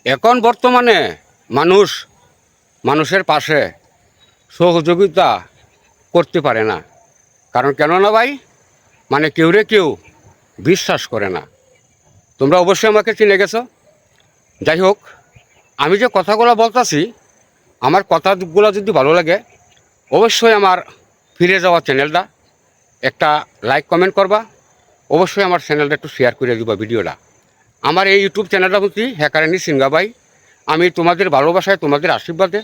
এখন বর্তমানে মানুষের পাশে সহযোগিতা করতে পারে না। কারণ কেন না ভাই, মানে কেউ বিশ্বাস করে না। তোমরা অবশ্যই আমাকে চিনে গেছো। যাই হোক, আমি যে কথাগুলো বলতাছি, আমার কথাগুলো যদি ভালো লাগে অবশ্যই আমার ফিরে যাওয়া চ্যানেলটা একটা লাইক কমেন্ট করবা। অবশ্যই আমার চ্যানেলটা একটু শেয়ার করে দিবা ভিডিওটা। আমার এই ইউটিউব চ্যানেলটা হচ্ছে হ্যাকারানি সিংহা ভাই। আমি তোমাদের ভালোবাসায়, তোমাদের আশীর্বাদে,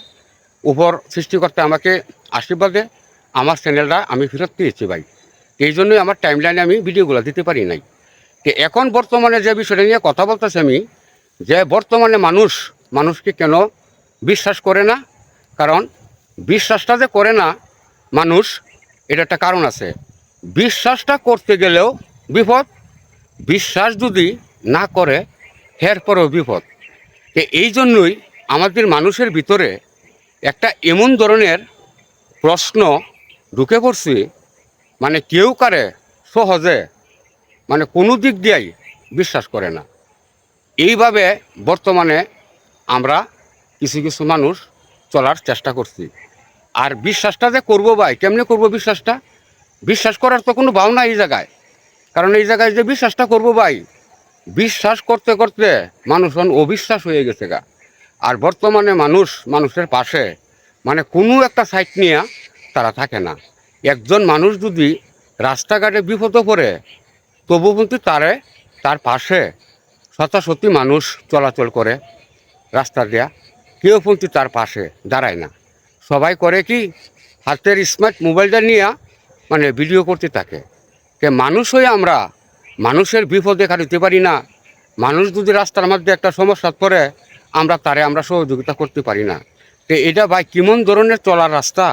উপর সৃষ্টিকর্তা আমাকে আশীর্বাদে আমার চ্যানেলটা আমি ফেরত পেয়েছি ভাই। এই জন্যই আমার টাইমলাইনে আমি ভিডিওগুলো দিতে পারি নাই। তো এখন বর্তমানে যে বিষয়টা নিয়ে কথা বলতেছি আমি, যে বর্তমানে মানুষকে কেন বিশ্বাস করে না, কারণ বিশ্বাসটা যে করে না মানুষ, এটা একটা কারণ আছে। বিশ্বাসটা করতে গেলেও বিপদ, বিশ্বাস যদি না করে এরপরেও বিপদ। এই জন্যই আমাদের মানুষের ভিতরে একটা এমন ধরনের প্রশ্ন ঢুকে পড়ছে, মানে কেউ কারে সহজে মানে কোনো দিক দিয়েই বিশ্বাস করে না। এইভাবে বর্তমানে আমরা কিছু মানুষ চলার চেষ্টা করছি। আর বিশ্বাসটা যে করবো ভাই, কেমনে করবো বিশ্বাসটা? বিশ্বাস করার তো কোনো ভাবনা এই জায়গায়। কারণ এই জায়গায় যে বিশ্বাসটা করবো ভাই, বিশ্বাস করতে করতে মানুষ অবিশ্বাস হয়ে গেছে গা। আর বর্তমানে মানুষের পাশে মানে কোনো একটা সাইট নিয়ে তারা থাকে না। একজন মানুষ যদি রাস্তাঘাটে বিপদে পড়ে, তবু কিন্তু তার পাশে শতাশতি মানুষ চলাচল করে রাস্তা দিয়া, কেউ কিন্তু তার পাশে দাঁড়ায় না। সবাই করে কি, হাতের স্মার্ট মোবাইলটা নিয়ে মানে ভিডিও করতে থাকে। মানুষ হয়ে আমরা মানুষের বিপদে কাটাতে পারি না। মানুষ যদি রাস্তার মধ্যে একটা সমস্যা পড়ে, আমরা সহযোগিতা করতে পারি না। এটা ভাই কেমন ধরনের চলার রাস্তা,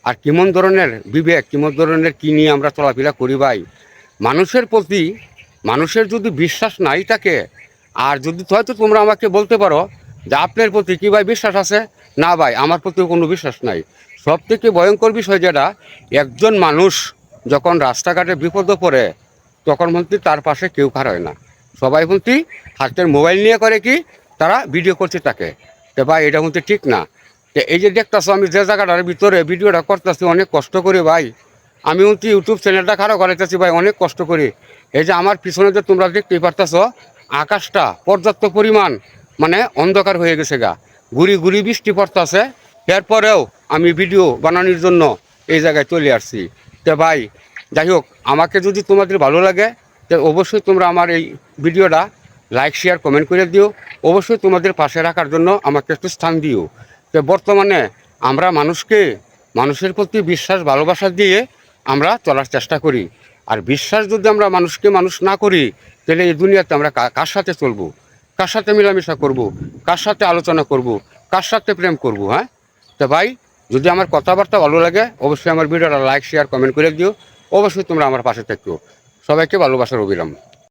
আর কেমন ধরনের বিবেক, কেমন ধরনের কী নিয়ে আমরা চলাফেরা করি ভাই। মানুষের প্রতি মানুষের যদি বিশ্বাস নাই থাকে, আর যদি হয়তো তোমরা আমাকে বলতে পারো যে আপনার প্রতি কী ভাই বিশ্বাস আছে, না ভাই আমার প্রতিও কোনো বিশ্বাস নাই। সব থেকে ভয়ঙ্কর বিষয় যেটা, একজন মানুষ যখন রাস্তাঘাটে বিপদে পড়ে, তখন মন্ত্রী তার পাশে কেউ খাড়া হয় না। সবাই মন্ত্রী হাতের মোবাইল নিয়ে করে কি, তারা ভিডিও করতে থাকে। তো ভাই এটা মন্ত্রী ঠিক না। তো এই যে দেখতেছো আমি যে জায়গাটার ভিতরে ভিডিওটা করতেছি অনেক কষ্ট করে ভাই, আমি মন্ত্রী ইউটিউব চ্যানেলটা খারাপ করাইতেছি ভাই অনেক কষ্ট করি। এই যে আমার পিছনে যে তোমরা দেখতেই পারতেছো, আকাশটা পর্যাপ্ত পরিমাণ মানে অন্ধকার হয়ে গেছে গা, গুড়ি বৃষ্টি পড়তেছে। এরপরেও আমি ভিডিও বানানোর জন্য এই জায়গায় চলে আসছি। তো ভাই যাই হোক, আমাকে যদি তোমাদের ভালো লাগে তো অবশ্যই তোমরা আমার এই ভিডিওটা লাইক শেয়ার কমেন্ট করে দিও। অবশ্যই তোমাদের পাশে রাখার জন্য আমাকে একটু স্থান দিও। তো বর্তমানে আমরা মানুষের প্রতি বিশ্বাস ভালোবাসা দিয়ে আমরা চলার চেষ্টা করি। আর বিশ্বাস যদি আমরা মানুষ না করি, তাহলে এই দুনিয়াতে আমরা কার সাথে চলবো, কার সাথে মেলামেশা করব, কার সাথে আলোচনা করব, কার সাথে প্রেম করব? হ্যাঁ, তো ভাই যদি আমার কথাবার্তা ভালো লাগে অবশ্যই আমার ভিডিওটা লাইক শেয়ার কমেন্ট করে দিও। অবশ্যই তোমরা আমার পাশে থেকো। সবাইকে ভালোবাসার অবিরাম।